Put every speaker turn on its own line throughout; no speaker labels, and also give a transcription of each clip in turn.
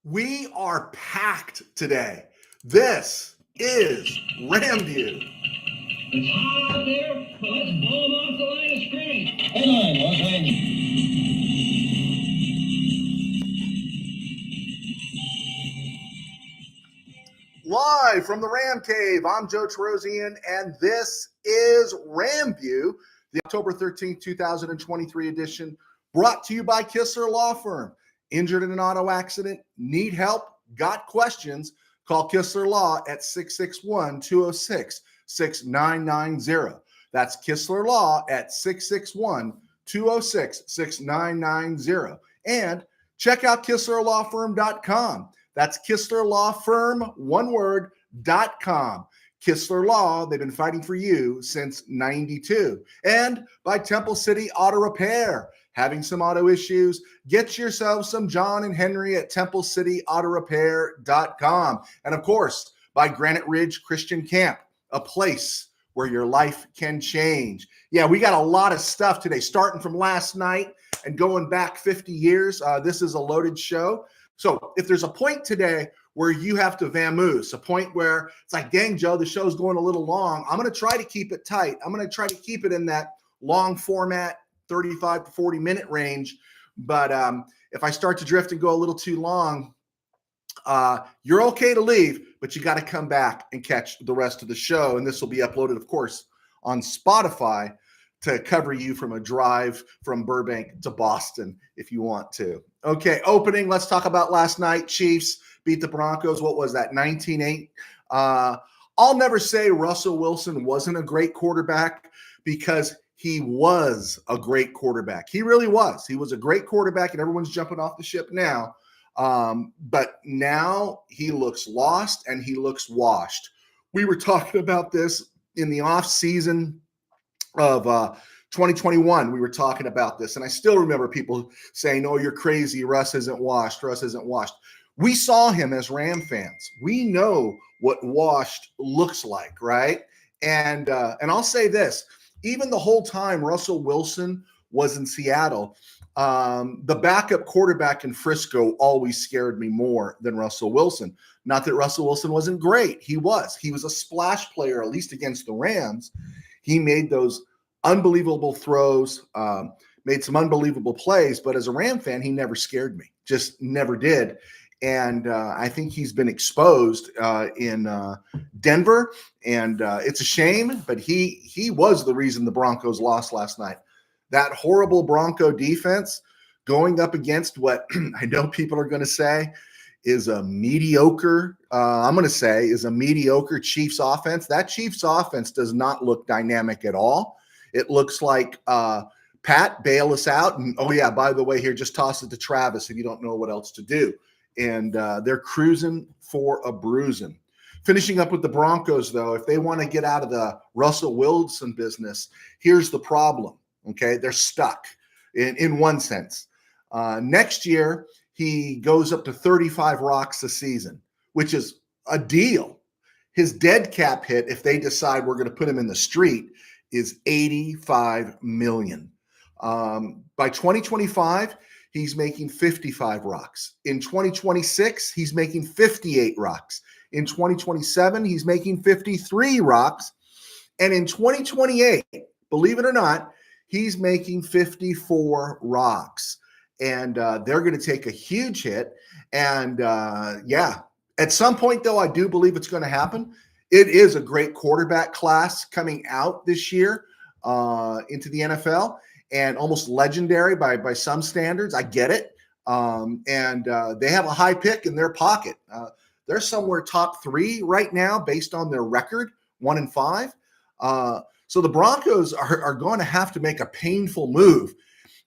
We are packed today. This is RamView.
It's hot out there, but let's blow them off the line of scrimmage. Headline, Los Angeles.
Live from the Ram Cave, I'm Joe Terosian, and this is RamView, the October 13th, 2023 edition, brought to you by Kistler Law Firm. Injured in an auto accident? Need help? Got questions? Call Kistler Law at 661-206-6990. That's Kistler Law at 661-206-6990. And check out KistlerLawFirm.com. That's Kistler Law Firm, one word, .com. Kistler Law, they've been fighting for you since 92. And by Temple City Auto Repair. Having some auto issues? Get yourself some John and Henry at TempleCityAutoRepair.com. And of course, by Granite Ridge Christian Camp, a place where your life can change. Yeah, we got a lot of stuff today, starting from last night and going back 50 years. This is a loaded show. So if there's a point today where you have to vamoose, a point where it's like, dang, Joe, the show's going a little long, I'm going to try to keep it tight. I'm going to try to keep it in that long format, 35 to 40 minute range. But if I start to drift and go a little too long, you're okay to leave, but you got to come back and catch the rest of the show. And this will be uploaded, of course, on Spotify to cover you from a drive from Burbank to Boston if you want to. Okay, opening, let's talk about last night. Chiefs beat the Broncos. What was that, 19-8? I'll never say Russell Wilson wasn't a great quarterback because he was a great quarterback. He really was. He was a great quarterback, and everyone's jumping off the ship now. But now he looks lost and he looks washed. We were talking about this in the off season of 2021. We were talking about this, and I still remember people saying, "Oh, you're crazy. Russ isn't washed. Russ isn't washed." We saw him as Ram fans. We know what washed looks like, right? And I'll say this. Even the whole time Russell Wilson was in Seattle, the backup quarterback in Frisco always scared me more than Russell Wilson. Not that Russell Wilson wasn't great. He was. He was a splash player, at least against the Rams. He made those unbelievable throws, made some unbelievable plays. But as a Ram fan, he never scared me. Just never did. And I think he's been exposed in Denver, and it's a shame, but he was the reason the Broncos lost last night. That horrible Bronco defense going up against what I know people are going to say is a mediocre, is a mediocre Chiefs offense. That Chiefs offense does not look dynamic at all. It looks like Pat, bail us out. And, oh, yeah, by the way, here, just toss it to Travis if you don't know what else to do. And they're cruising for a bruising. Finishing up with the Broncos, though, if they want to get out of the Russell Wilson business, here's the problem, okay? They're stuck in one sense. Next year, he goes up to 35 rocks a season, which is a deal. His dead cap hit, if they decide we're going to put him in the street, is $85 million. By 2025, he's making 55 rocks. In 2026, he's making 58 rocks. In 2027, he's making 53 rocks. And in 2028, believe it or not, he's making 54 rocks. And they're going to take a huge hit. And at some point, though, I do believe it's going to happen. It is a great quarterback class coming out this year into the NFL. And almost legendary by some standards. I get it. And they have a high pick in their pocket. They're somewhere top 3 right now based on their record, 1-5. So the Broncos are going to have to make a painful move.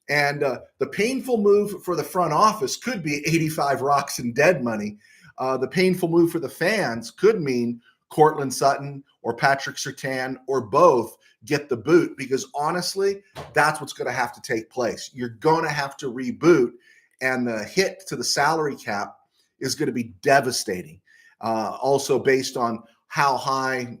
And the painful move for the front office could be 85 rocks in dead money. The painful move for the fans could mean Cortland Sutton or Patrick Surtain or both get the boot, because honestly, that's what's going to have to take place. You're going to have to reboot, and the hit to the salary cap is going to be devastating. Also based on how high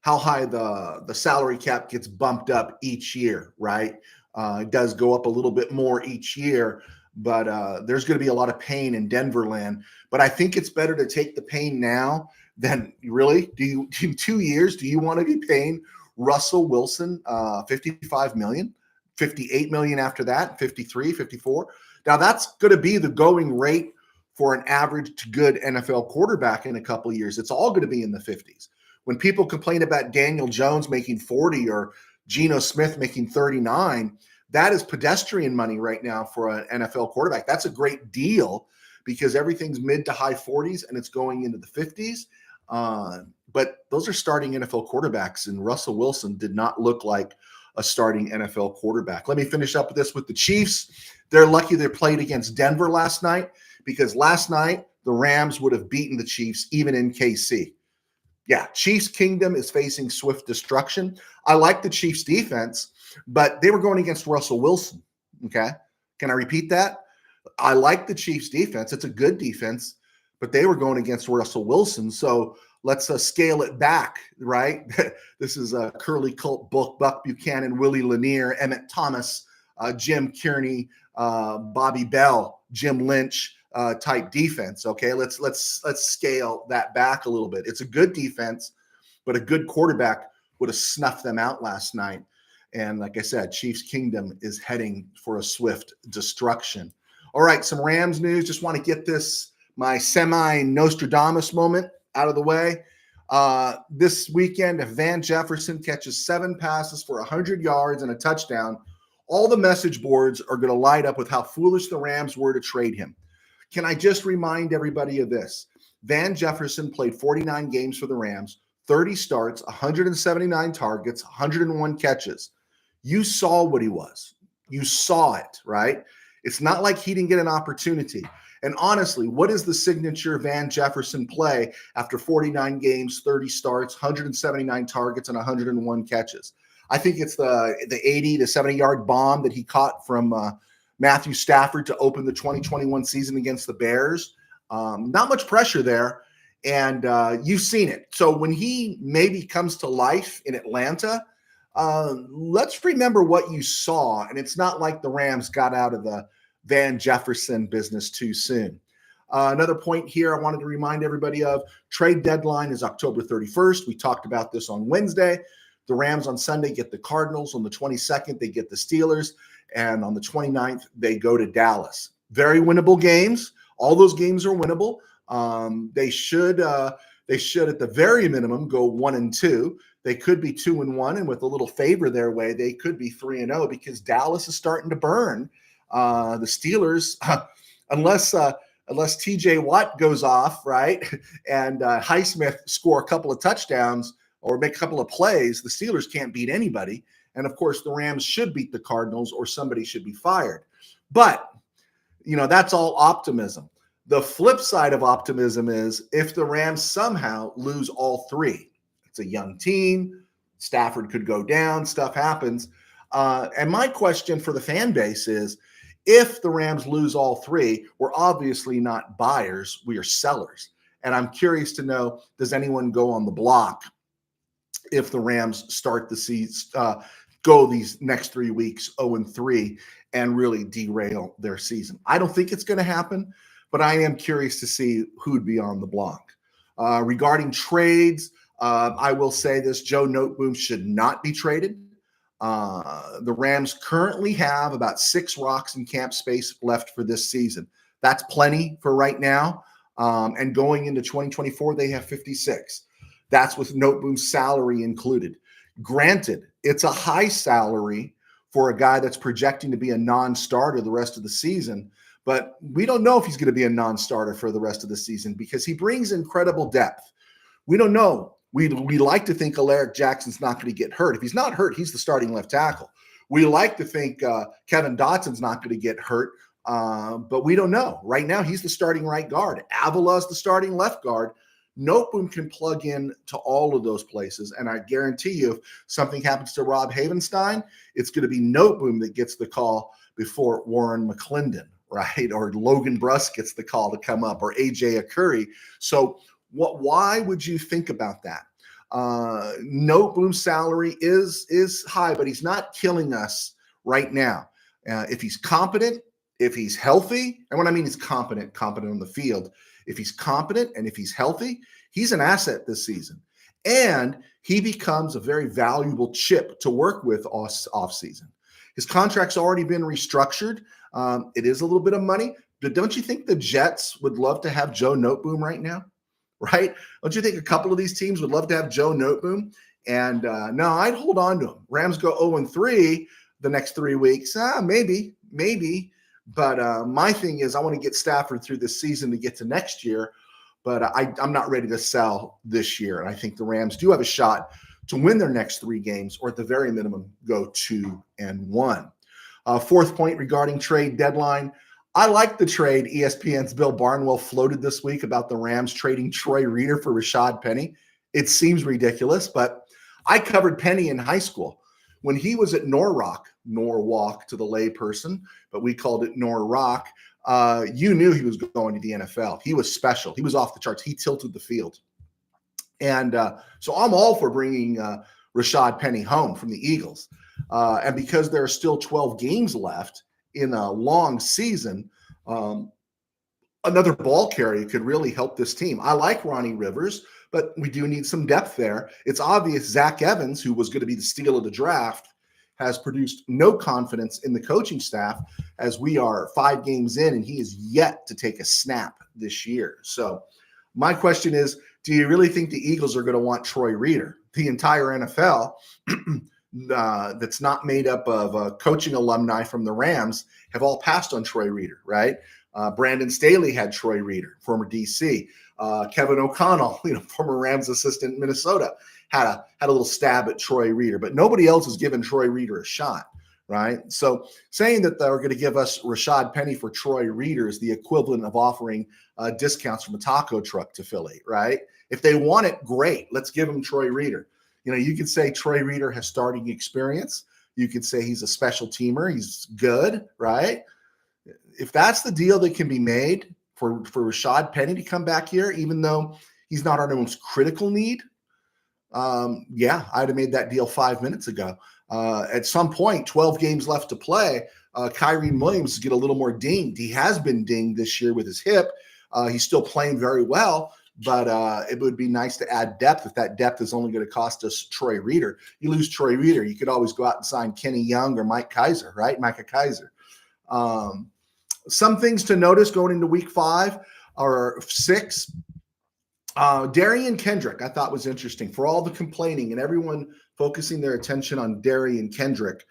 the salary cap gets bumped up each year, right? It does go up a little bit more each year. but there's going to be a lot of pain in Denver land. But I think it's better to take the pain now than really. In 2 years, do you want to be paying Russell Wilson $55 million, $58 million after that, 53, 54? Now that's going to be the going rate for an average to good NFL quarterback in a couple of years. It's all going to be in the 50s. When people complain about Daniel Jones making 40 or Geno Smith making 39, that is pedestrian money right now for an NFL quarterback. That's a great deal because everything's mid to high 40s and it's going into the 50s. But those are starting NFL quarterbacks, and Russell Wilson did not look like a starting NFL quarterback. Let me finish up with this with the Chiefs. They're lucky they played against Denver last night, because last night the Rams would have beaten the Chiefs even in KC. Yeah, Chiefs Kingdom is facing swift destruction. I like the Chiefs defense, but they were going against Russell Wilson. Okay. Can I repeat that? I like the Chiefs defense. It's a good defense, but they were going against Russell Wilson. So let's scale it back, right? This is a Curly Cult, Buck Buchanan, Willie Lanier, Emmett Thomas, Jim Kearney, Bobby Bell, Jim Lynch type defense. Okay, let's scale that back a little bit. It's a good defense, but a good quarterback would have snuffed them out last night. And like I said, Chiefs Kingdom is heading for a swift destruction. All right, some Rams news. Just want to get this, my semi-Nostradamus moment out of the way. This weekend, if Van Jefferson catches 7 passes for 100 yards and a touchdown, all the message boards are going to light up with how foolish the Rams were to trade him. Can I just remind everybody of this? Van Jefferson played 49 games for the Rams, 30 starts, 179 targets, 101 catches. You saw what he was. You saw it, right? It's not like he didn't get an opportunity. And honestly, what is the signature Van Jefferson play after 49 games, 30 starts, 179 targets, and 101 catches? I think it's the 80 to 70-yard bomb that he caught from Matthew Stafford to open the 2021 season against the Bears. Not much pressure there, and you've seen it. So when he maybe comes to life in Atlanta, let's remember what you saw. And it's not like the Rams got out of the Van Jefferson business too soon. Another point here I wanted to remind everybody of: trade deadline is October 31st. We talked about this on Wednesday. The Rams on Sunday get the Cardinals. On the 22nd, they get the Steelers. And on the 29th, they go to Dallas. Very winnable games. All those games are winnable. They should, at the very minimum, go 1-2. They could be 2-1, and with a little favor their way, they could be 3-0 because Dallas is starting to burn. The Steelers, unless TJ Watt goes off, right, and Highsmith score a couple of touchdowns or make a couple of plays, the Steelers can't beat anybody. And of course, the Rams should beat the Cardinals or somebody should be fired. But, that's all optimism. The flip side of optimism is if the Rams somehow lose all 3. It's a young team. Stafford could go down. Stuff happens. And my question for the fan base is, if the Rams lose all 3, we're obviously not buyers. We are sellers. And I'm curious to know, does anyone go on the block if the Rams start the season, go these next 3 weeks 0-3 and really derail their season? I don't think it's going to happen, but I am curious to see who'd be on the block. Regarding trades, I will say this: Joe Noteboom should not be traded. The Rams currently have about 6 rocks in cap space left for this season. That's plenty for right now. And going into 2024, they have 56. That's with Noteboom's salary included. Granted, it's a high salary for a guy that's projecting to be a non-starter the rest of the season, but we don't know if he's going to be a non-starter for the rest of the season because he brings incredible depth. We don't know. We like to think Alaric Jackson's not going to get hurt. If he's not hurt, he's the starting left tackle. We like to think Kevin Dotson's not going to get hurt, but we don't know. Right now, he's the starting right guard. Avila's the starting left guard. Noteboom can plug in to all of those places, and I guarantee you, if something happens to Rob Havenstein, it's going to be Noteboom that gets the call before Warren McClendon, right? Or Logan Bruss gets the call to come up, or AJ Akuri. So why would you think about that? Noteboom's salary is high, but he's not killing us right now. If he's competent, if he's healthy, and what I mean is competent on the field, if he's competent and if he's healthy, he's an asset this season. And he becomes a very valuable chip to work with off season. His contract's already been restructured. It is a little bit of money, but don't you think the Jets would love to have Joe Noteboom right now? Right? Don't you think a couple of these teams would love to have Joe Noteboom? And no, I'd hold on to him. Rams go 0-3 the next 3 weeks. Maybe. But my thing is I want to get Stafford through this season to get to next year. But I'm not ready to sell this year. And I think the Rams do have a shot to win their next 3 games, or at the very minimum, go 2-1. Fourth point regarding trade deadline. I like the trade ESPN's Bill Barnwell floated this week about the Rams trading Troy Reeder for Rashad Penny. It seems ridiculous, but I covered Penny in high school. When he was at Norwalk to the layperson, but we called it Norwalk, you knew he was going to the NFL. He was special. He was off the charts. He tilted the field. And so I'm all for bringing Rashad Penny home from the Eagles. And because there are still 12 games left in a long season, another ball carrier could really help this team. I like Ronnie Rivers, but we do need some depth there. It's obvious Zach Evans, who was going to be the steal of the draft, has produced no confidence in the coaching staff as we are 5 games in, and he is yet to take a snap this year. So my question is, do you really think the Eagles are going to want Troy Reeder? The entire NFL that's not made up of coaching alumni from the Rams have all passed on Troy Reeder, right? Brandon Staley had Troy Reeder, former DC. Kevin O'Connell, former Rams assistant in Minnesota, had a little stab at Troy Reeder, but nobody else has given Troy Reeder a shot, right? So saying that they're going to give us Rashad Penny for Troy Reeder is the equivalent of offering discounts from a taco truck to Philly, right? If they want it, great. Let's give them Troy Reeder. You could say Troy Reeder has starting experience. You could say he's a special teamer. He's good, right? If that's the deal that can be made for Rashad Penny to come back here, even though he's not our most critical need, I'd have made that deal 5 minutes ago. At some point, 12 games left to play, Kyrie Williams get a little more dinged. He has been dinged this year with his hip. He's still playing very well, but it would be nice to add depth if that depth is only going to cost us Troy Reeder. You lose Troy Reeder, you could always go out and sign Kenny Young or Mike Kaiser, right? Micah Kaiser. Some things to notice going into week 5 or 6. Darian Kendrick, I thought was interesting for all the complaining and everyone focusing their attention on Darian Kendrick.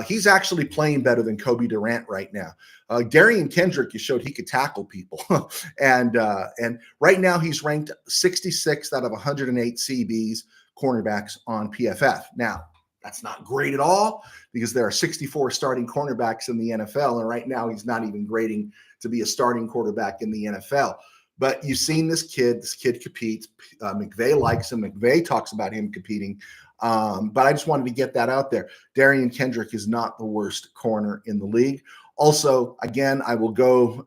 He's actually playing better than Kobe Durant right now. Darian Kendrick, you showed he could tackle people. and right now he's ranked 66th out of 108 CBs cornerbacks on PFF. Now, that's not great at all because there are 64 starting cornerbacks in the NFL. And right now he's not even grading to be a starting quarterback in the NFL. But you've seen this kid. This kid competes. McVay likes him. McVay talks about him competing. But I just wanted to get that out there. Darian Kendrick is not the worst corner in the league. Also, again, I will go.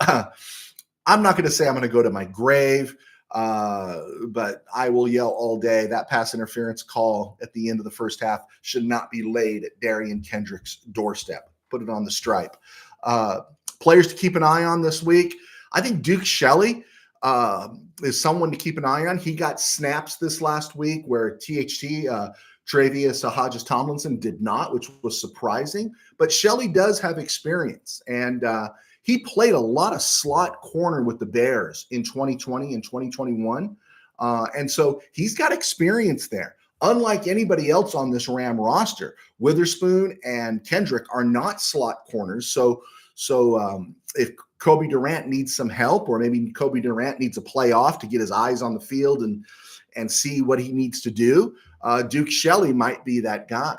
I'm not going to say I'm going to go to my grave, but I will yell all day. That pass interference call at the end of the first half should not be laid at Darian Kendrick's doorstep. Put it on the stripe. Players to keep an eye on this week. I think Duke Shelley is someone to keep an eye on. He got snaps this last week where THT, Travius Hodges-Tomlinson did not, which was surprising. But Shelley does have experience, and he played a lot of slot corner with the Bears in 2020 and 2021. And so he's got experience there. Unlike anybody else on this Ram roster, Witherspoon and Kendrick are not slot corners. So if Kobe Durant needs some help, or maybe Kobe Durant needs a playoff to get his eyes on the field and see what he needs to do, Duke Shelley might be that guy.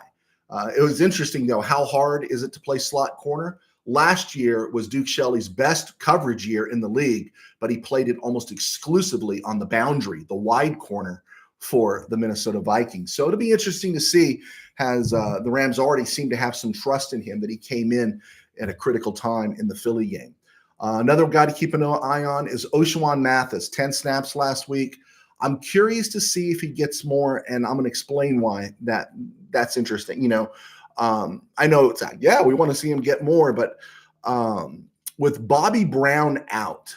It was interesting, though, how hard is it to play slot corner? Last year was Duke Shelley's best coverage year in the league, but he played it almost exclusively on the boundary, the wide corner for the Minnesota Vikings. So it'll be interesting to see, has the Rams already seem to have some trust in him that he came in at a critical time in the Philly game. Another guy to keep an eye on is Oshwan Mathis, 10 snaps last week. I'm curious to see if he gets more, and I'm going to explain why that's interesting. I know it's we want to see him get more, but with Bobby Brown out,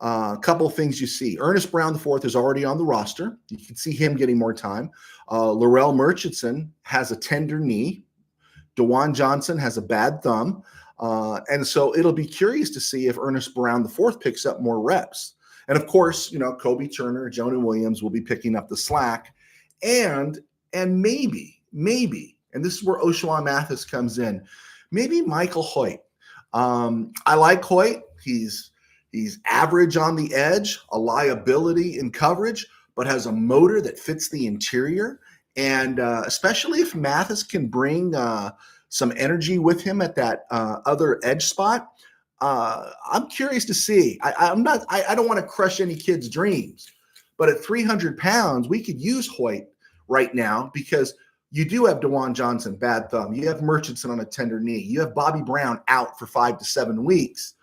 a couple of things you see. Ernest Brown IV is already on the roster. You can see him getting more time. Laurel Murchison has a tender knee. DeJuan Johnson has a bad thumb. And so it'll be curious to see if Ernest Brown IV picks up more reps. And of course, Kobe Turner, Jonah Williams will be picking up the slack. And maybe, and this is where Oshawan Mathis comes in, maybe Michael Hoyt. I like Hoyt. He's average on the edge, a liability in coverage, but has a motor that fits the interior. And especially if Mathis can bring some energy with him at that other edge spot, I'm curious to see. I don't want to crush any kid's dreams, but at 300 pounds, we could use Hoyt right now because you do have DeJuan Johnson, bad thumb. You have Murchison on a tender knee. You have Bobby Brown out for 5 to 7 weeks.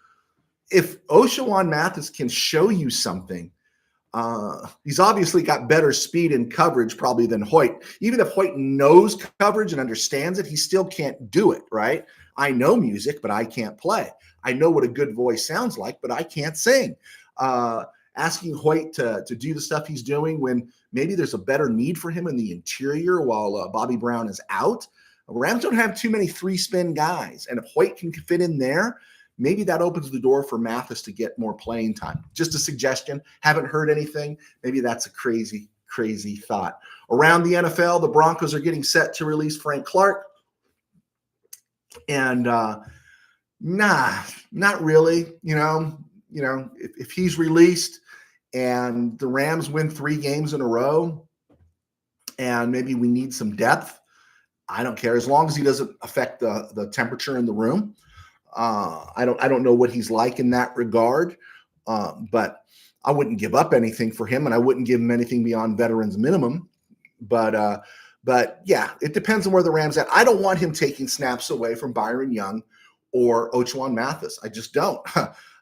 If Oshawan Mathis can show you something, he's obviously got better speed and coverage probably than Hoyt. Even if Hoyt knows coverage and understands it, he still can't do it, right? I know music, but I can't play. I know what a good voice sounds like, but I can't sing. Asking Hoyt to do the stuff he's doing when maybe there's a better need for him in the interior while Bobby Brown is out. Rams don't have too many 3-spin guys. And if Hoyt can fit in there, maybe that opens the door for Mathis to get more playing time. Just a suggestion. Haven't heard anything. Maybe that's a crazy thought. Around the NFL, the Broncos are getting set to release Frank Clark. And not really. If he's released and the Rams win 3 games in a row and maybe we need some depth, I don't care. As long as he doesn't affect the temperature in the room. I don't know what he's like in that regard, but I wouldn't give up anything for him, and I wouldn't give him anything beyond veterans minimum. But yeah, it depends on where the Rams at. I don't want him taking snaps away from Byron Young or Oshawan Mathis. I just don't.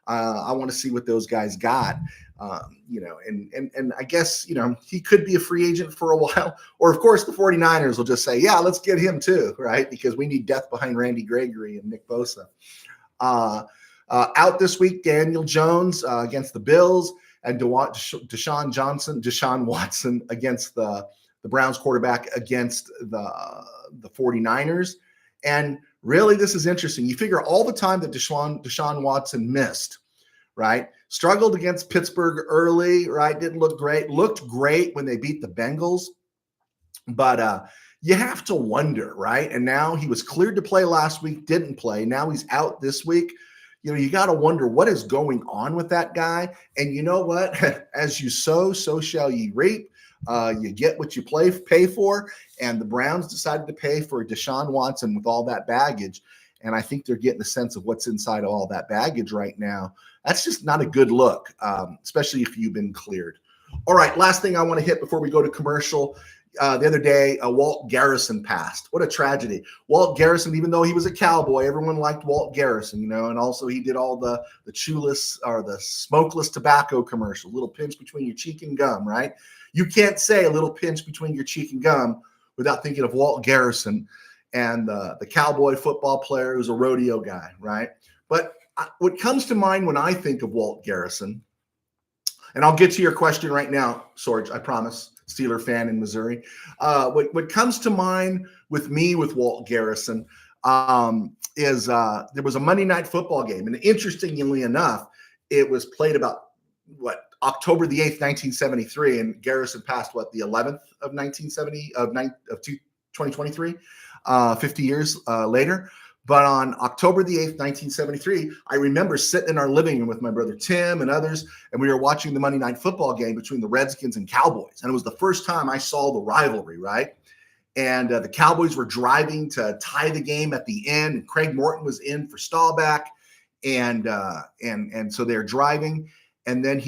I want to see what those guys got, and I guess, he could be a free agent for a while, or of course the 49ers will just say, yeah, let's get him too, right? Because we need depth behind Randy Gregory and Nick Bosa. Out this week, Daniel Jones against the Bills, and Deshaun Watson against the Browns quarterback against the 49ers. And really, this is interesting. You figure all the time that Deshaun Watson missed, right? Struggled against Pittsburgh early, right? Didn't look great. Looked great when they beat the Bengals. But you have to wonder, right? And now he was cleared to play last week, didn't play. Now he's out this week. You got to wonder what is going on with that guy. And you know what? As you sow, so shall ye reap. You get what you pay for. And the Browns decided to pay for Deshaun Watson with all that baggage. And I think they're getting a sense of what's inside of all that baggage right now. That's just not a good look, especially if you've been cleared. All right, last thing I want to hit before we go to commercial. The other day, Walt Garrison passed. What a tragedy. Walt Garrison, even though he was a cowboy, everyone liked Walt Garrison, and also he did all the chewless or the smokeless tobacco commercial, little pinch between your cheek and gum, right? You can't say a little pinch between your cheek and gum without thinking of Walt Garrison and the cowboy football player who's a rodeo guy, right? But what comes to mind when I think of Walt Garrison, and I'll get to your question right now, Sorge, I promise, Steeler fan in Missouri. What comes to mind with Walt Garrison is there was a Monday Night Football game. And interestingly enough, it was played about, October the 8th, 1973. And Garrison passed, the 11th of 2023, 50 years later. But on October the 8th, 1973, I remember sitting in our living room with my brother Tim and others, and we were watching the Monday Night Football game between the Redskins and Cowboys. And it was the first time I saw the rivalry, right? And the Cowboys were driving to tie the game at the end, and Craig Morton was in for Staubach. And so they're driving, and then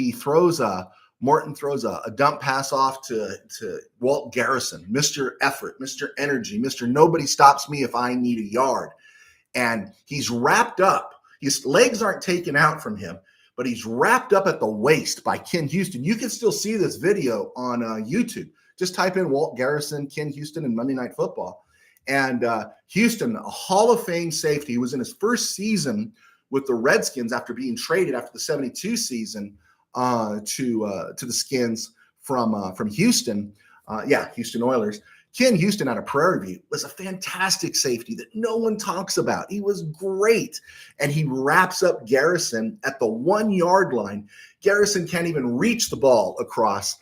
Morton throws a dump pass off to Walt Garrison, Mr. Effort, Mr. Energy, Mr. Nobody Stops Me If I Need a Yard. And he's wrapped up. His legs aren't taken out from him, but he's wrapped up at the waist by Ken Houston. You can still see this video on YouTube. Just type in Walt Garrison, Ken Houston, and Monday Night Football. And Houston, a Hall of Fame safety, he was in his first season with the Redskins after being traded after the 72 season to the Skins from Houston. Houston Oilers. Ken Houston out of Prairie View was a fantastic safety that no one talks about. He was great. And he wraps up Garrison at the 1 yard line. Garrison can't even reach the ball across.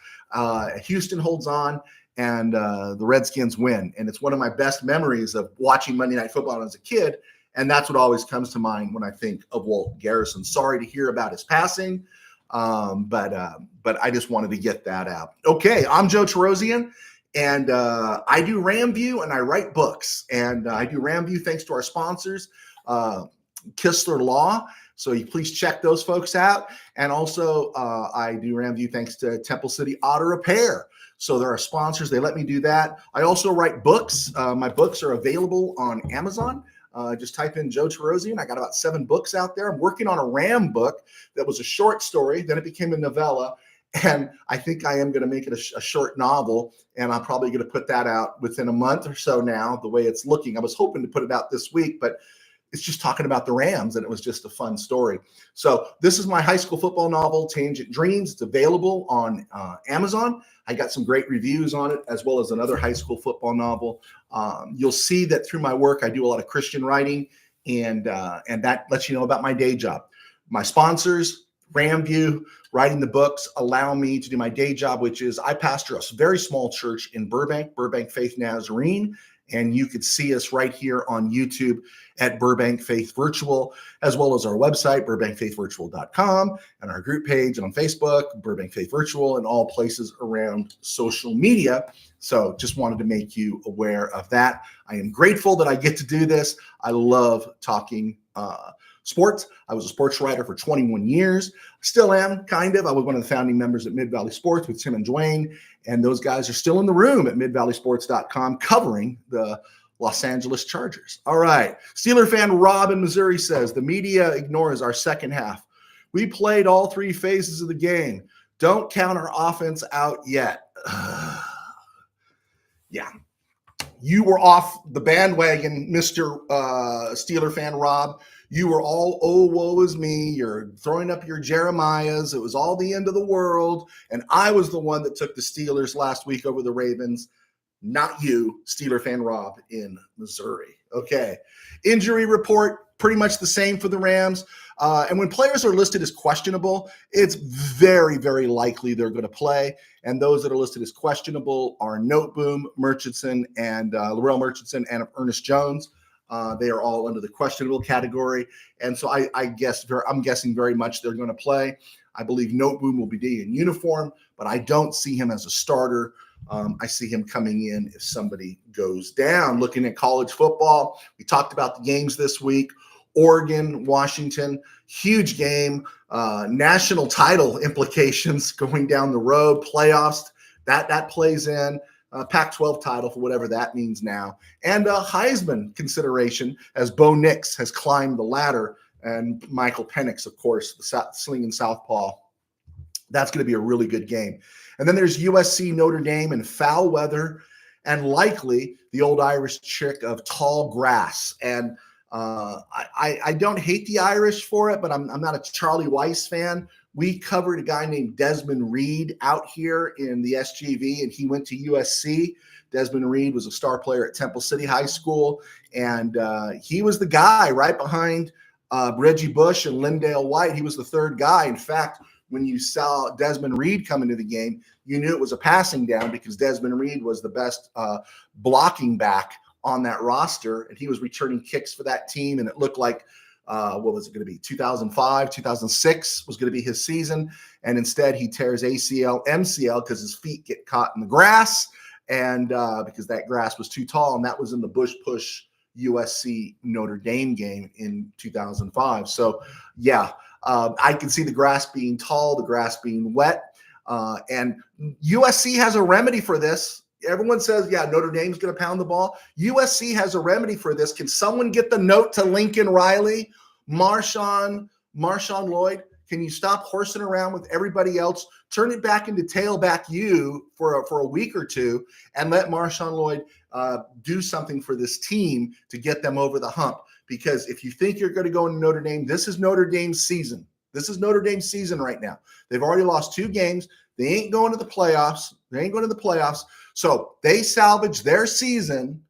Houston holds on, and the Redskins win. And it's one of my best memories of watching Monday Night Football as a kid. And that's what always comes to mind when I think of Walt Garrison. Sorry to hear about his passing, but I just wanted to get that out. Okay, I'm Joe Terosian. And I do RamView and I write books. And I do RamView thanks to our sponsors, Kistler Law. So you please check those folks out. And also I do RamView thanks to Temple City Auto Repair. So there are sponsors. They let me do that. I also write books. My books are available on Amazon. Just type in Joe Terosian. I got about 7 books out there. I'm working on a Ram book that was a short story. Then it became a novella. And I think I am going to make it a short novel, and I'm probably going to put that out within a month or so now, the way it's looking. I was hoping to put it out this week, but it's just talking about the Rams, and it was just a fun story. So this is my high school football novel, Tangent Dreams. It's available on Amazon. I got some great reviews on it, as well as another high school football novel. You'll see that through my work, I do a lot of Christian writing, and that lets you know about my day job. My sponsors, RamView, writing the books, allow me to do my day job, which is I pastor a very small church in Burbank Faith Nazarene. And you could see us right here on YouTube at Burbank Faith Virtual, as well as our website, burbankfaithvirtual.com, and our group page on Facebook, Burbank Faith Virtual, and all places around social media. So just wanted to make you aware of that. I am grateful that I get to do this. I love talking sports. I was a sports writer for 21 years. Still am, kind of. I was one of the founding members at Mid-Valley Sports with Tim and Dwayne, and those guys are still in the room at midvalleysports.com covering the Los Angeles Chargers. All right. Steeler fan Rob in Missouri says, the media ignores our second half. We played all 3 phases of the game. Don't count our offense out yet. Yeah. You were off the bandwagon, Mr. Steeler fan Rob. You were all, oh, woe is me. You're throwing up your Jeremiahs. It was all the end of the world. And I was the one that took the Steelers last week over the Ravens. Not you, Steeler fan Rob in Missouri. Okay. Injury report, pretty much the same for the Rams. And when players are listed as questionable, it's very, very likely they're going to play. And those that are listed as questionable are Noteboom, Murchison, and Laurel Murchison and Ernest Jones. They are all under the questionable category. And so I'm guessing very much they're going to play. I believe Noteboom will be in uniform, but I don't see him as a starter. I see him coming in if somebody goes down. Looking at college football, we talked about the games this week. Oregon, Washington, huge game. National title implications going down the road. Playoffs, that plays in. Pac-12 title for whatever that means now. And a Heisman consideration as Bo Nix has climbed the ladder. And Michael Penix, of course, the slinging southpaw. That's going to be a really good game. And then there's USC Notre Dame in foul weather and likely the old Irish trick of tall grass. And I don't hate the Irish for it, but I'm not a Charlie Weiss fan. We covered a guy named Desmond Reed out here in the SGV, and he went to USC. Desmond Reed was a star player at Temple City High School, and he was the guy right behind Reggie Bush and Lindale White. He was the third guy. In fact, when you saw Desmond Reed come into the game, you knew it was a passing down because Desmond Reed was the best blocking back on that roster, and he was returning kicks for that team, and it looked like what was it going to be? 2005, 2006 was going to be his season. And instead he tears ACL, MCL because his feet get caught in the grass and because that grass was too tall. And that was in the Bush Push USC Notre Dame game in 2005. So yeah, I can see the grass being tall, the grass being wet. And USC has a remedy for this. Everyone says, yeah, Notre Dame's going to pound the ball. USC has a remedy for this. Can someone get the note to Lincoln Riley, Marshawn Lloyd? Can you stop horsing around with everybody else? Turn it back into tailback you for a week or two and let Marshawn Lloyd do something for this team to get them over the hump. because if you think you're going to go into Notre Dame, this is Notre Dame's season. This is Notre Dame's season right now. They've already lost 2 games. They ain't going to the playoffs. So they salvage their season.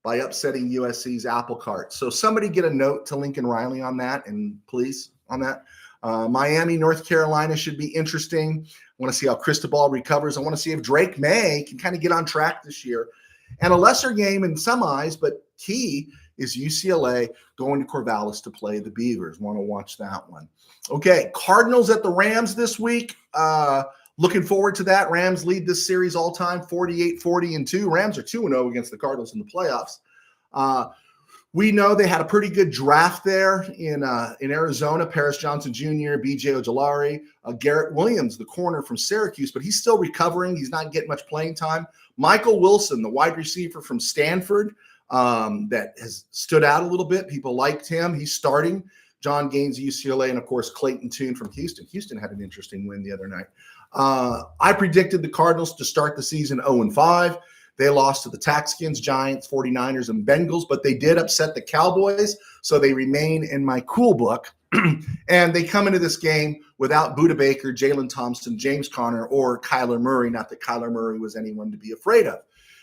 By upsetting USC's apple cart. So somebody get a note to Lincoln Riley on that, and please on that. Miami, North Carolina should be interesting. I want to see how Cristobal recovers. I want to see if Drake May can kind of get on track this year. And a lesser game in some eyes, but key, is UCLA going to Corvallis to play the Beavers. Want to watch that one. Okay, Cardinals at the Rams this week. Looking forward to that. Rams lead this series all time, 48-40-2. Rams are 2-0 against the Cardinals in the playoffs. We know they had a pretty good draft there in Arizona. Paris Johnson Jr., B.J. Ojulari, Garrett Williams, the corner from Syracuse, but he's still recovering. He's not getting much playing time. Michael Wilson, the wide receiver from Stanford, that has stood out a little bit. People liked him. He's starting. John Gaines, UCLA, and, of course, Clayton Tune from Houston. Houston had an interesting win the other night. I predicted the Cardinals to start the season 0-5. They lost to the Texans, Giants, 49ers, and Bengals, but they did upset the Cowboys, so they remain in my cool book. And they come into this game without Budda Baker, Jalen Thompson, James Conner, or Kyler Murray. Not that Kyler Murray was anyone to be afraid of.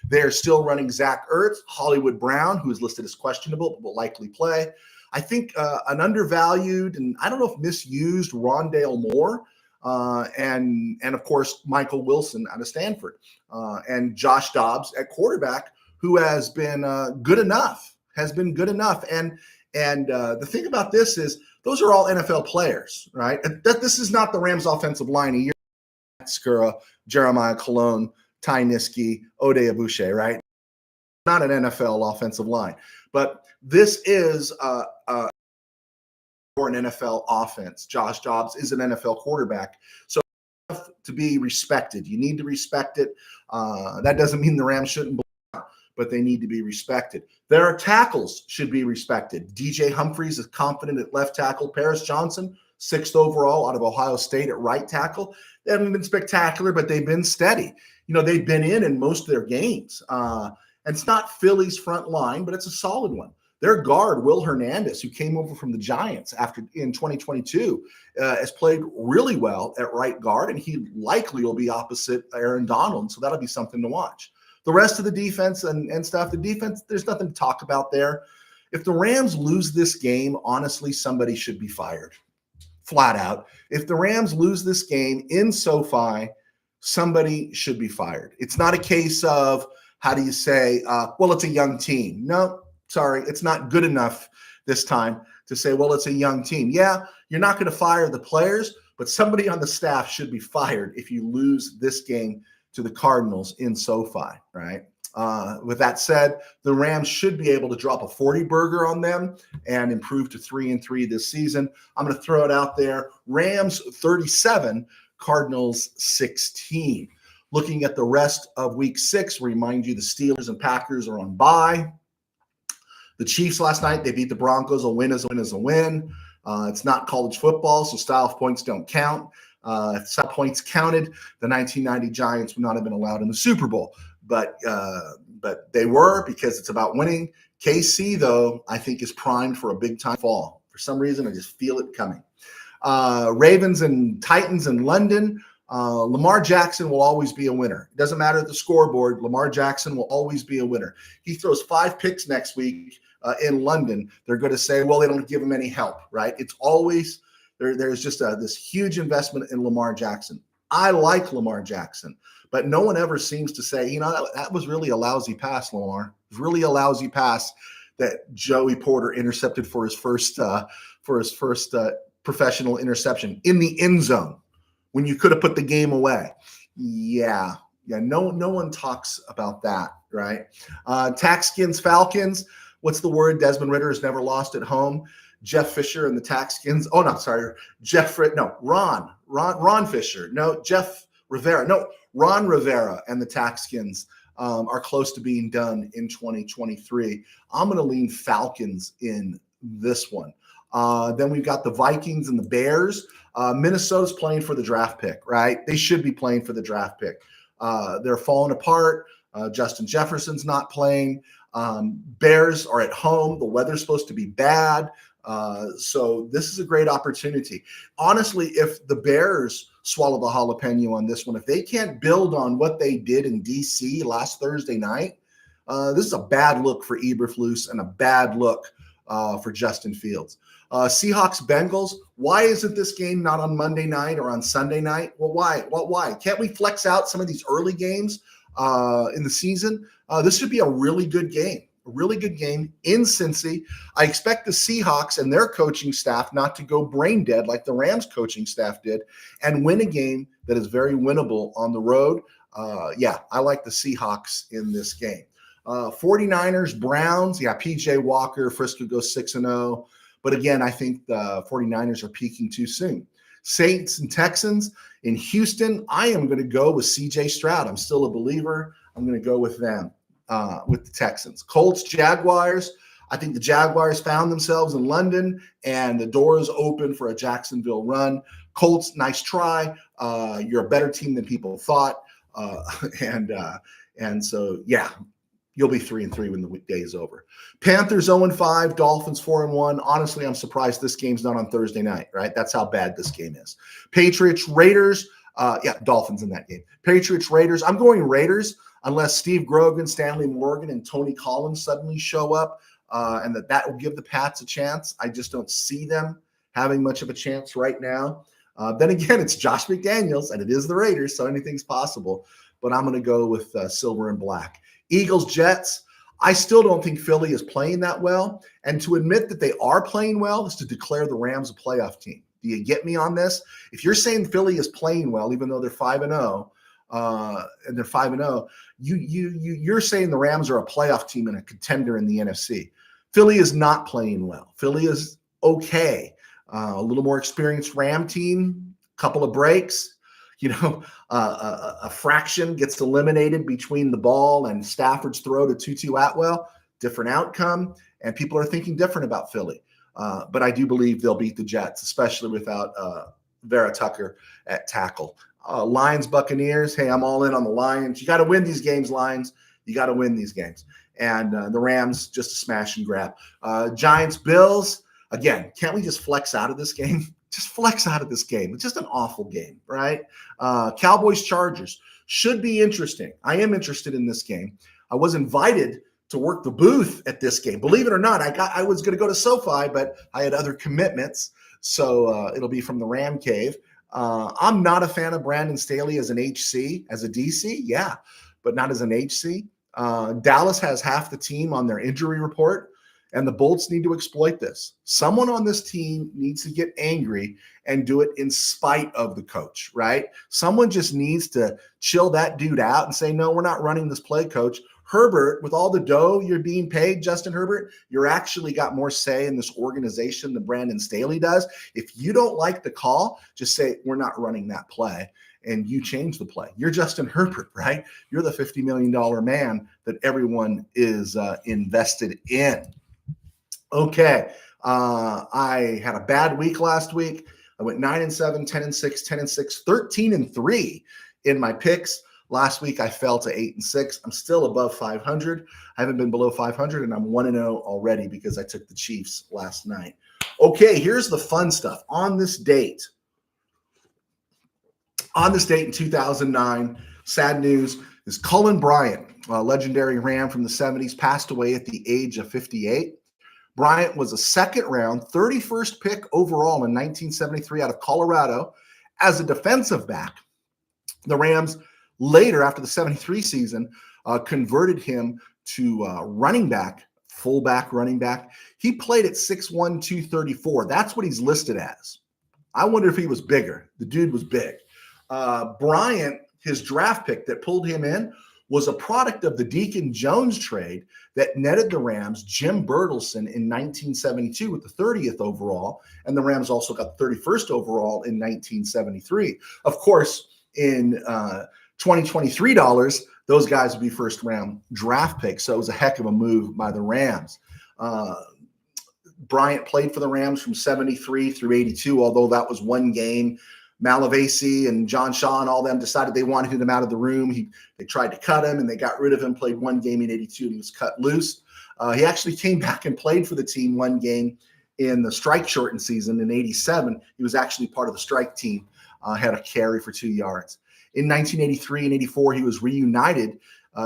They're still running Zach Ertz, Hollywood Brown, who is listed as questionable but will likely play. I think an undervalued and I don't know if misused Rondale Moore, and of course Michael Wilson out of Stanford, and Josh Dobbs at quarterback, who has been good enough. And the thing about this is those are all NFL players, right? This is not the Rams offensive line a year. Skura, Jeremiah Colon, Ty Niski, Ode Abouche, right? Not an NFL offensive line, but this is for an NFL offense. Josh Dobbs is an NFL quarterback, so to be respected, you need to respect it. That doesn't mean the Rams shouldn't, but they need to be respected. Their tackles should be respected. DJ Humphries is confident at left tackle. Paris Johnson, 6th overall out of Ohio State at right tackle. They haven't been spectacular, but they've been steady. They've been in most of their games. And it's not Philly's front line, but it's a solid one. Their guard, Will Hernandez, who came over from the Giants in 2022, has played really well at right guard, and he likely will be opposite Aaron Donald, so that'll be something to watch. The rest of the defense and stuff, the defense, there's nothing to talk about there. If the Rams lose this game, honestly, somebody should be fired, flat out. If the Rams lose this game in SoFi, somebody should be fired. It's not a case of, how do you say, well, it's a young team. No, sorry, it's not good enough this time to say, well, it's a young team. Yeah, you're not going to fire the players, but somebody on the staff should be fired if you lose this game to the Cardinals in SoFi, right? With that said, the Rams should be able to drop a 40-burger on them and improve to 3-3 this season. I'm going to throw it out there. Rams 37, Cardinals 16. Looking at the rest of week 6, remind you the Steelers and Packers are on bye. The Chiefs last night, they beat the Broncos. A win is a win is a win. It's not college football, so style of points don't count. If style points counted, the 1990 Giants would not have been allowed in the Super Bowl. But they were, because it's about winning. KC, though, I think is primed for a big-time fall. For some reason, I just feel it coming. Ravens and Titans in London. Lamar Jackson will always be a winner. It doesn't matter the scoreboard. Lamar Jackson will always be a winner. He throws 5 picks next week in London. They're going to say, well, they don't give him any help, right? It's always there's just this huge investment in Lamar Jackson. I like Lamar Jackson, but no one ever seems to say, that was really a lousy pass, Lamar. It was really a lousy pass that Joey Porter intercepted for his first professional interception in the end zone, when you could have put the game away. Yeah. No one talks about that, right? Taxkins, Falcons. What's the word? Desmond Ridder has never lost at home. Jeff Fisher and the Taxkins. Oh, no, sorry. Ron Fisher. No, Jeff Rivera. No, Ron Rivera and the Taxkins are close to being done in 2023. I'm going to lean Falcons in this one. Then we've got the Vikings and the Bears. Minnesota's playing for the draft pick, right? They should be playing for the draft pick. They're falling apart. Justin Jefferson's not playing. Bears are at home. The weather's supposed to be bad. So this is a great opportunity. Honestly, if the Bears swallow the jalapeno on this one, if they can't build on what they did in DC last Thursday night, this is a bad look for Eberflus and a bad look for Justin Fields. Seahawks Bengals. Why isn't this game not on Monday night or on Sunday night? Well, why? Why? Can't we flex out some of these early games in the season? This should be a really good game. A really good game in Cincy. I expect the Seahawks and their coaching staff not to go brain dead like the Rams coaching staff did and win a game that is very winnable on the road. I like the Seahawks in this game. 49ers, Browns. Yeah, PJ Walker, Frisco goes 6-0. But again, I think the 49ers are peaking too soon. Saints and Texans in Houston. I am going to go with CJ Stroud. I'm still a believer. I'm going to go with them. With the Texans. Colts, Jaguars. I think the Jaguars found themselves in London and the door is open for a Jacksonville run. Colts, nice try. You're a better team than people thought. And so, yeah, you'll be 3-3 when the weekday is over. Panthers 0-5, Dolphins 4-1. Honestly, I'm surprised this game's not on Thursday night, right? That's how bad this game is. Patriots, Raiders. Dolphins in that game. Patriots, Raiders. I'm going Raiders. Unless Steve Grogan, Stanley Morgan, and Tony Collins suddenly show up, and that will give the Pats a chance. I just don't see them having much of a chance right now. Then again, it's Josh McDaniels, and it is the Raiders, so anything's possible. But I'm going to go with silver and black. Eagles, Jets. I still don't think Philly is playing that well. And to admit that they are playing well is to declare the Rams a playoff team. Do you get me on this? If you're saying Philly is playing well, even though they're 5-0, and they're 5-0, you're saying the Rams are a playoff team and a contender in the NFC. Philly is not playing well. Philly is okay. A little more experienced Ram team, couple of breaks, a fraction gets eliminated between the ball and Stafford's throw to Tutu Atwell, different outcome, and people are thinking different about Philly. But I do believe they'll beat the Jets, especially without Vera Tucker at tackle. Lions, Buccaneers. Hey, I'm all in on the Lions. You got to win these games, Lions. You got to win these games. And the Rams, just a smash and grab. Giants, Bills. Again, can't we just flex out of this game? Just flex out of this game. It's just an awful game, right? Cowboys, Chargers. Should be interesting. I am interested in this game. I was invited to work the booth at this game. Believe it or not, I was going to go to SoFi, but I had other commitments. So it'll be from the Ram Cave. I'm not a fan of Brandon Staley as an HC, as a DC, yeah, but not as an HC. Dallas has half the team on their injury report, and the Bolts need to exploit this. Someone on this team needs to get angry and do it in spite of the coach, right? Someone just needs to chill that dude out and say, no, we're not running this play, coach. Herbert, with all the dough you're being paid, Justin Herbert, you're actually got more say in this organization than Brandon Staley does. If you don't like the call, just say, we're not running that play, and you change the play. You're Justin Herbert, right? You're the $50 million man that everyone is invested in. Okay. I had a bad week last week. I went 9-7, 10-6, 10-6, 13-3 in my picks. Last week, I fell to 8-6. I'm still above 500. I haven't been below 500, and I'm 1-0 already because I took the Chiefs last night. Okay, here's the fun stuff. On this date in 2009, sad news is Cullen Bryant, a legendary Ram from the 70s, passed away at the age of 58. Bryant was a second-round, 31st pick overall in 1973 out of Colorado as a defensive back. The Rams later, after the 73 season, converted him to running back, fullback running back. He played at 6'1", 234. That's what he's listed as. I wonder if he was bigger. The dude was big. Bryant, his draft pick that pulled him in, was a product of the Deacon Jones trade that netted the Rams Jim Bertelsen in 1972 with the 30th overall, and the Rams also got the 31st overall in 1973. Of course, in 2023 dollars, those guys would be first round draft picks. So it was a heck of a move by the Rams. Bryant played for the Rams from 73 through 82, although that was one game. Malavasi and John Shaw and all them decided they wanted him out of the room. They tried to cut him, and they got rid of him, played one game in 82, and he was cut loose. He actually came back and played for the team one game in the strike-shortened season in 87. He was actually part of the strike team, had a carry for 2 yards. In 1983 and 84, he was reunited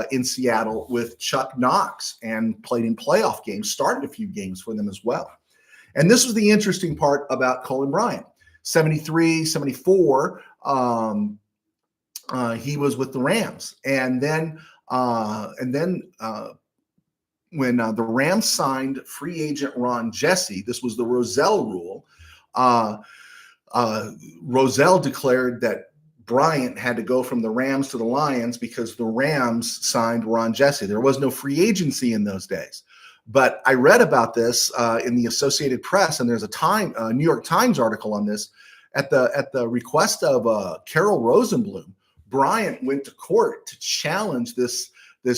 in Seattle with Chuck Knox and played in playoff games, started a few games for them as well. And this was the interesting part about Cullen Bryant. 73, 74, he was with the Rams. And then when the Rams signed free agent Ron Jessie, this was the Rozelle rule. Rozelle declared that Bryant had to go from the Rams to the Lions because the Rams signed Ron Jessie. There was no free agency in those days. But I read about this in the Associated Press, and there's a New York Times article on this. At the request of Carol Rosenblum, Bryant went to court to challenge this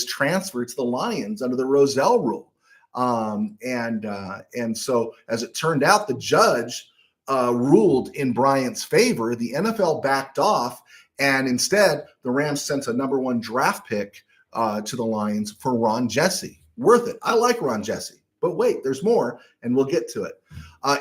transfer to the Lions under the Rozelle rule. And so, as it turned out, the judge ruled in Bryant's favor. The NFL backed off, and instead, the Rams sent a number 1 draft pick to the Lions for Ron Jessie. Worth it. I like Ron Jessie, but wait, there's more, and we'll get to it.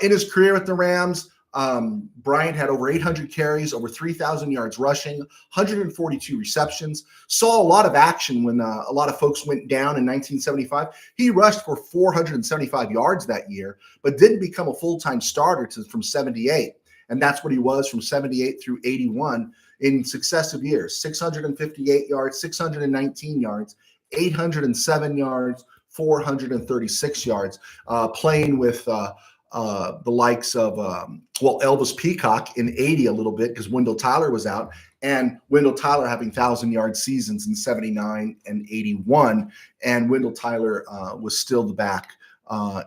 In his career at the Rams, Bryant had over 800 carries, over 3,000 yards rushing, 142 receptions, saw a lot of action when a lot of folks went down in 1975. He rushed for 475 yards that year, but didn't become a full-time starter from 78. And that's what he was from 78 through 81 in successive years: 658 yards, 619 yards, 807 yards, 436 yards, playing with the likes of, Elvis Peacock in 80 a little bit because Wendell Tyler was out, and Wendell Tyler having 1,000-yard seasons in 79 and 81. And Wendell Tyler was still the back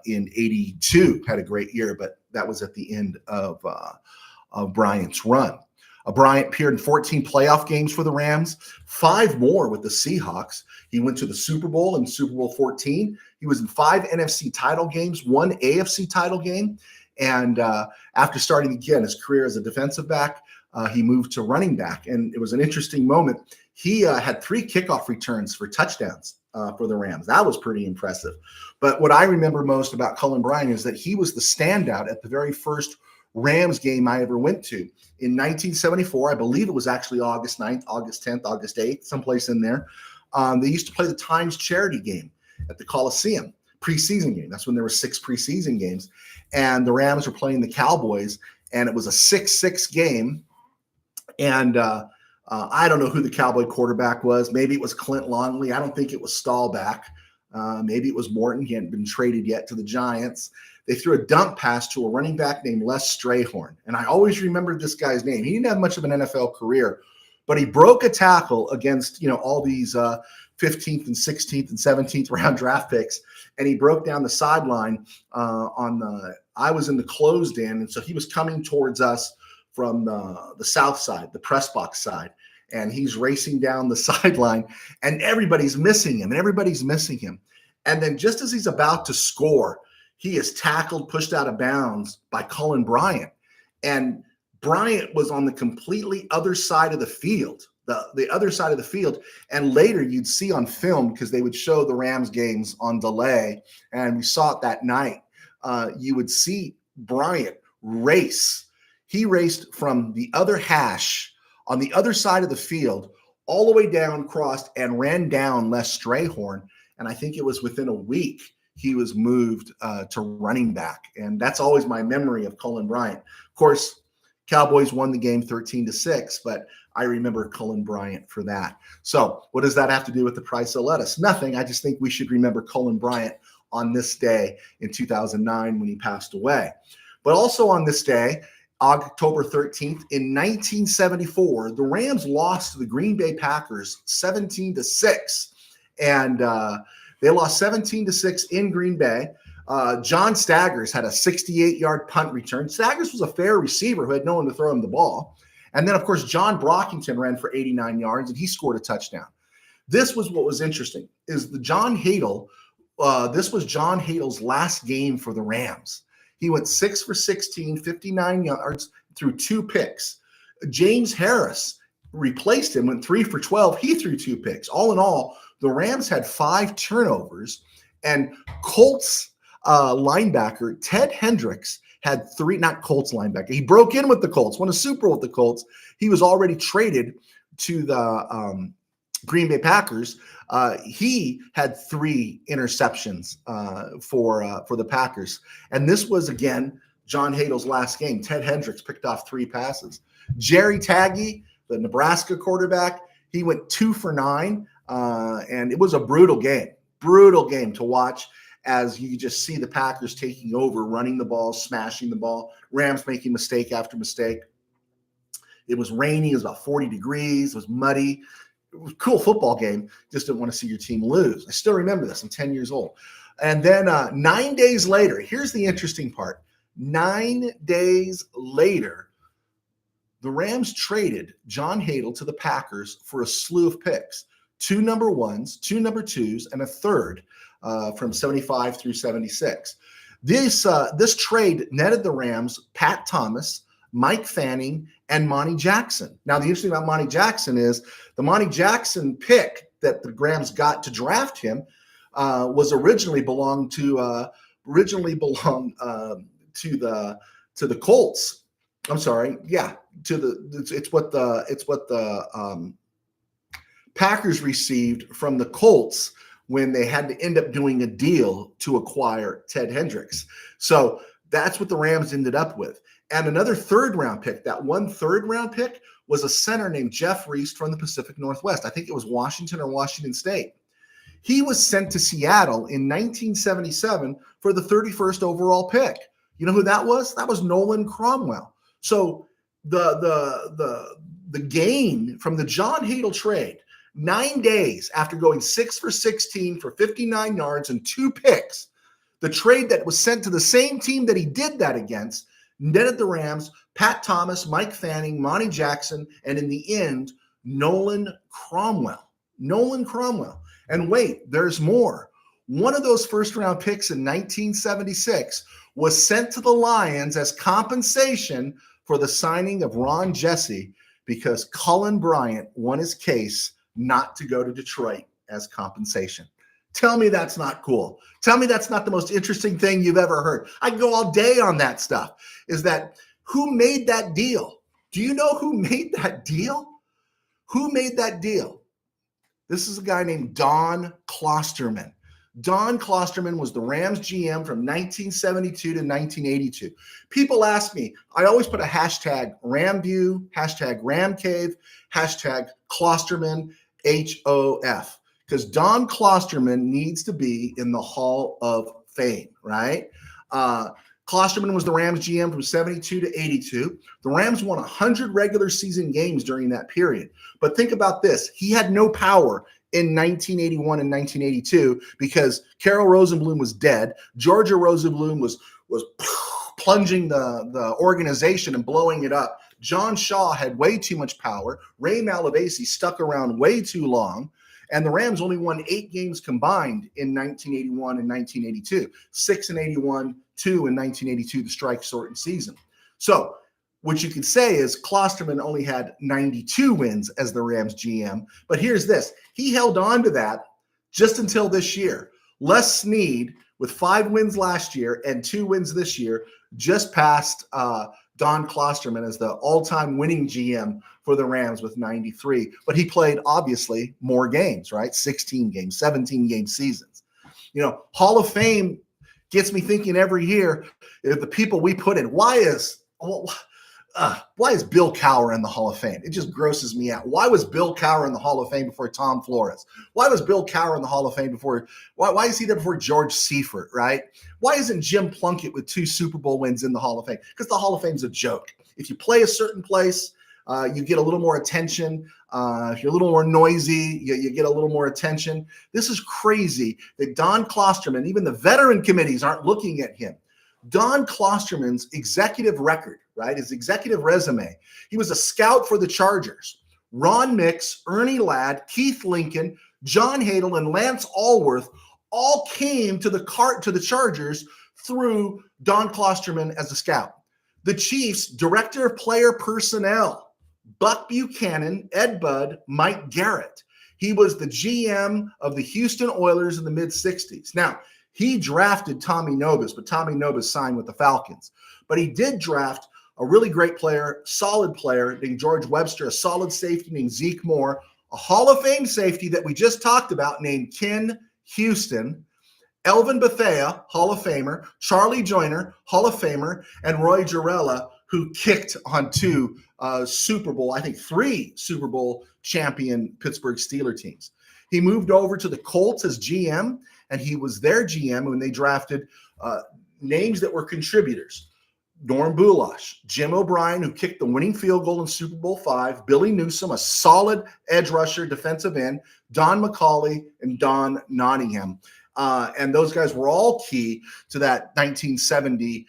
in 82, had a great year, but that was at the end of Bryant's run. Bryant appeared in 14 playoff games for the Rams, 5 more with the Seahawks. He went to the Super Bowl in Super Bowl 14. He was in 5 NFC title games, 1 AFC title game. And after starting again his career as a defensive back, he moved to running back. And it was an interesting moment. He had 3 kickoff returns for touchdowns for the Rams. That was pretty impressive. But what I remember most about Cullen Bryant is that he was the standout at the very first Rams game I ever went to. In 1974, I believe it was actually August 9th, August 10th, August 8th, someplace in there. They used to play the Times charity game at the Coliseum, preseason game. That's when there were 6 preseason games. And the Rams were playing the Cowboys, and it was a 6-6 game. And I don't know who the Cowboy quarterback was. Maybe it was Clint Longley. I don't think it was Stahlback. Maybe it was Morton. He hadn't been traded yet to the Giants. They threw a dump pass to a running back named Les Strayhorn. And I always remembered this guy's name. He didn't have much of an NFL career, but he broke a tackle against, all these 15th and 16th and 17th round draft picks. And he broke down the sideline I was in the closed end. And so he was coming towards us from the south side, the press box side. And he's racing down the sideline, and everybody's missing him. And then just as he's about to score, he is tackled, pushed out of bounds by Cullen Bryant. And Bryant was on the completely other side of the field, the other side of the field. And later you'd see on film, because they would show the Rams games on delay, and we saw it that night, you would see Bryant race. He raced from the other hash on the other side of the field all the way down, crossed, and ran down Les Strayhorn. And I think it was within a week he was moved to running back. And that's always my memory of Cullen Bryant. Of course, Cowboys won the game 13-6, but I remember Cullen Bryant for that. So what does that have to do with the price of lettuce? Nothing. I just think we should remember Cullen Bryant on this day in 2009 when he passed away. But also on this day, October 13th, in 1974, the Rams lost to the Green Bay Packers 17-6. And they lost 17-6 in Green Bay. John Staggers had a 68-yard punt return. Staggers was a fair receiver who had no one to throw him the ball. And then, of course, John Brockington ran for 89 yards, and he scored a touchdown. This was what was interesting, is the John Hadl, this was John Hadl's last game for the Rams. He went 6 for 16, 59 yards, threw 2 picks. James Harris replaced him, went 3 for 12. He threw 2 picks. All in all, the Rams had 5 turnovers, and Colts linebacker Ted Hendricks had 3, not Colts linebacker. He broke in with the Colts, won a Super Bowl with the Colts. He was already traded to the Green Bay Packers. He had 3 interceptions for the Packers. And this was, again, John Hadl's last game. Ted Hendricks picked off 3 passes. Jerry Taggy, the Nebraska quarterback, he went 2 for 9. And it was a brutal game to watch as you just see the Packers taking over, running the ball, smashing the ball, Rams making mistake after mistake. It was rainy. It was about 40 degrees. It was muddy. It was a cool football game. Just didn't want to see your team lose. I still remember this. I'm 10 years old. And then 9 days later, here's the interesting part. 9 days later, the Rams traded John Hadl to the Packers for a slew of picks. 2 number 1s, 2 number 2s, and a third from 75 through 76. This trade netted the Rams Pat Thomas, Mike Fanning, and Monty Jackson. Now, the interesting about Monty Jackson is the Monty Jackson pick that the Rams got to draft him was originally belonged to the Colts. I'm sorry, yeah, it's what the Packers received from the Colts when they had to end up doing a deal to acquire Ted Hendricks. So that's what the Rams ended up with. And another third-round pick, that one third-round pick was a center named Jeff Reese from the Pacific Northwest. I think it was Washington or Washington State. He was sent to Seattle in 1977 for the 31st overall pick. You know who that was? That was Nolan Cromwell. So the gain from the John Hadl trade, 9 days after going 6 for 16 for 59 yards and 2 picks, the trade that was sent to the same team that he did that against, netted the Rams Pat Thomas, Mike Fanning, Monty Jackson, and in the end, Nolan Cromwell. Nolan Cromwell. And wait, there's more. One of those first-round picks in 1976 was sent to the Lions as compensation for the signing of Ron Jessie because Cullen Bryant won his case not to go to Detroit as compensation. Tell me that's not cool. Tell me that's not the most interesting thing you've ever heard. I can go all day on that stuff. Is that who made that deal? Do you know who made that deal? Who made that deal? This is a guy named Don Klosterman. Don Klosterman was the Rams GM from 1972 to 1982. People ask me, I always put a hashtag RamView, hashtag RamCave, hashtag Klosterman, HOF, because Don Klosterman needs to be in the Hall of Fame, right? Klosterman was the Rams GM from 72 to 82. The Rams won 100 regular season games during that period. But think about this. He had no power in 1981 and 1982 because Carol Rosenblum was dead. Georgia Rosenblum was plunging the organization and blowing it up. John Shaw had way too much power. Ray Malavasi stuck around way too long. And the Rams only won 8 games combined in 1981 and 1982. 6 in 81, 2 in 1982, the strike-shortened season. So what you could say is Klosterman only had 92 wins as the Rams GM. But here's this. He held on to that just until this year. Les Snead, with 5 wins last year and 2 wins this year, just passed Don Klosterman as the all-time winning GM for the Rams with 93. But he played, obviously, more games, right? 16 games, 17-game seasons. You know, Hall of Fame gets me thinking every year, if the people we put in, why is Bill Cowher in the Hall of Fame? It just grosses me out. Why was Bill Cowher in the Hall of Fame before Tom Flores? Why was Bill Cowher in the Hall of Fame before, why is he there before George Seifert, right? Why isn't Jim Plunkett with 2 Super Bowl wins in the Hall of Fame? Because the Hall of Fame is a joke. If you play a certain place, you get a little more attention. If you're a little more noisy, you get a little more attention. This is crazy that Don Klosterman, even the veteran committees aren't looking at him. Don Klosterman's executive record, right, his executive resume, he was a scout for the Chargers. Ron Mix, Ernie Ladd, Keith Lincoln, John Hadl, and Lance Allworth all came to the Chargers through Don Klosterman as a scout. The Chiefs' director of player personnel, Buck Buchanan, Ed Budd, Mike Garrett. He was the GM of the Houston Oilers in the mid-'60s. Now, he drafted Tommy Nobis, but Tommy Nobis signed with the Falcons. But he did draft a really great player, solid player named George Webster, a solid safety named Zeke Moore, a Hall of Fame safety that we just talked about named Ken Houston, Elvin Bethea, Hall of Famer, Charlie Joyner, Hall of Famer, and Roy Jarella, who kicked on three Super Bowl champion Pittsburgh Steelers teams. He moved over to the Colts as GM, and he was their GM when they drafted names that were contributors. Norm Bulash, Jim O'Brien, who kicked the winning field goal in Super Bowl V, Billy Newsome, a solid edge rusher, defensive end, Don McCauley, and Don Nottingham. And those guys were all key to that 1970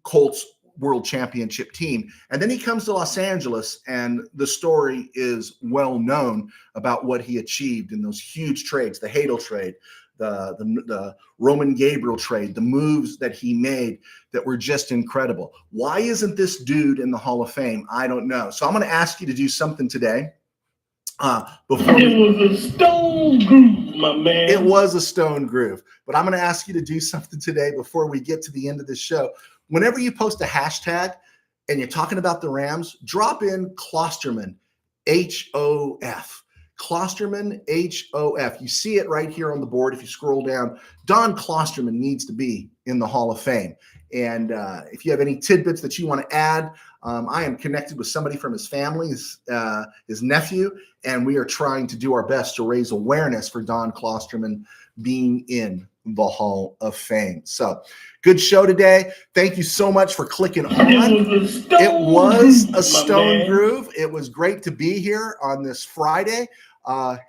Colts World Championship team. And then he comes to Los Angeles, and the story is well known about what he achieved in those huge trades, the Hadl trade, the Roman Gabriel trade, the moves that he made that were just incredible. Why isn't this dude in the Hall of Fame? I don't know. So I'm going to ask you to do something today. It was a stone groove, my man. It was a stone groove. But I'm going to ask you to do something today before we get to the end of this show. Whenever you post a hashtag and you're talking about the Rams, drop in Klosterman, H-O-F. Klosterman, H-O-F. You see it right here on the board. If you scroll down, Don Klosterman needs to be in the Hall of Fame. And if you have any tidbits that you want to add, I am connected with somebody from his family, his nephew, and we are trying to do our best to raise awareness for Don Klosterman being in the Hall of Fame. So good show today. Thank you so much for clicking on. It was a stone groove. It was great to be here on this Friday.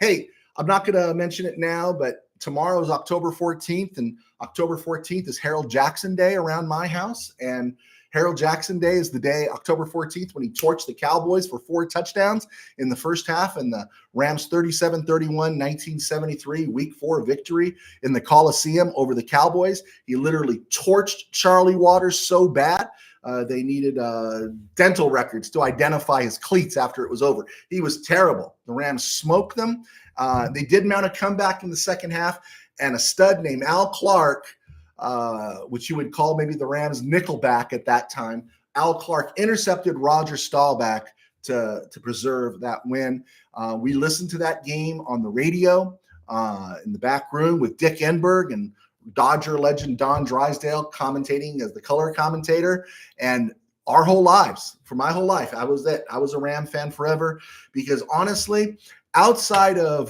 Hey, I'm not going to mention it now, but tomorrow is October 14th, and October 14th is Harold Jackson Day around my house. And Harold Jackson Day is the day, October 14th, when he torched the Cowboys for 4 touchdowns in the first half, and the Rams 37-31 1973 Week 4 victory in the Coliseum over the Cowboys. He literally torched Charlie Waters so bad they needed dental records to identify his cleats after it was over. He was terrible. The Rams smoked them. They did mount a comeback in the second half, and a stud named Al Clark, which you would call maybe the Rams nickelback at that time, Al Clark intercepted Roger Staubach to preserve that win. We listened to that game on the radio in the back room with Dick Enberg and Dodger legend Don Drysdale commentating as the color commentator. And our whole lives, for my whole life, I was a Ram fan forever, because honestly, outside of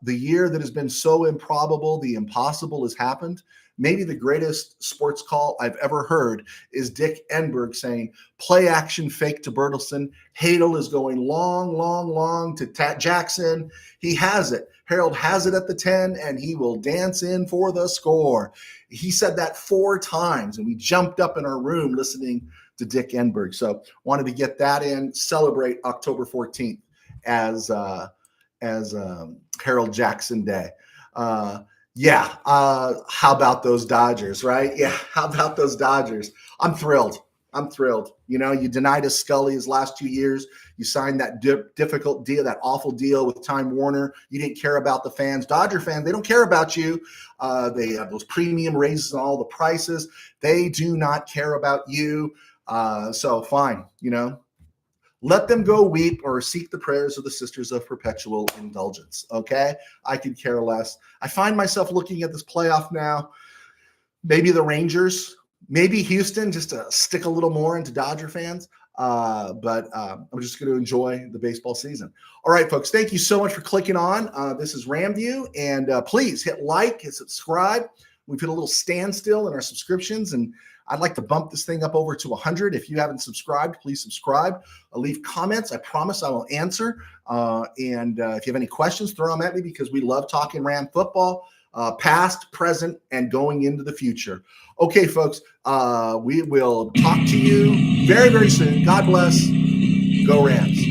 the year that has been so improbable, the impossible has happened. Maybe the greatest sports call I've ever heard is Dick Enberg saying, play action fake to Bertelsen. Hadl is going long to Jackson. He has it. Harold has it at the 10, and he will dance in for the score. He said that 4 times, and we jumped up in our room listening to Dick Enberg. So wanted to get that in, celebrate October 14th as Harold Jackson Day. How about those Dodgers, right? Yeah, how about those Dodgers? I'm thrilled. You know, you denied us Scully his last 2 years. You signed that difficult deal, that awful deal with Time Warner. You didn't care about the fans. Dodger fans, they don't care about you. They have those premium raises on all the prices. They do not care about you. So fine, you know. Let them go weep or seek the prayers of the Sisters of Perpetual Indulgence, okay? I could care less. I find myself looking at this playoff now, maybe the Rangers, maybe Houston, just to stick a little more into Dodger fans. But I'm just going to enjoy the baseball season. All right, folks, thank you so much for clicking on. This is RamView, and please hit like, hit subscribe. We've hit a little standstill in our subscriptions, and I'd like to bump this thing up over to 100. If you haven't subscribed, please subscribe. Leave comments. I promise I will answer. And if you have any questions, throw them at me, because we love talking Ram football, past, present, and going into the future. Okay, folks, we will talk to you very, very soon. God bless. Go Rams.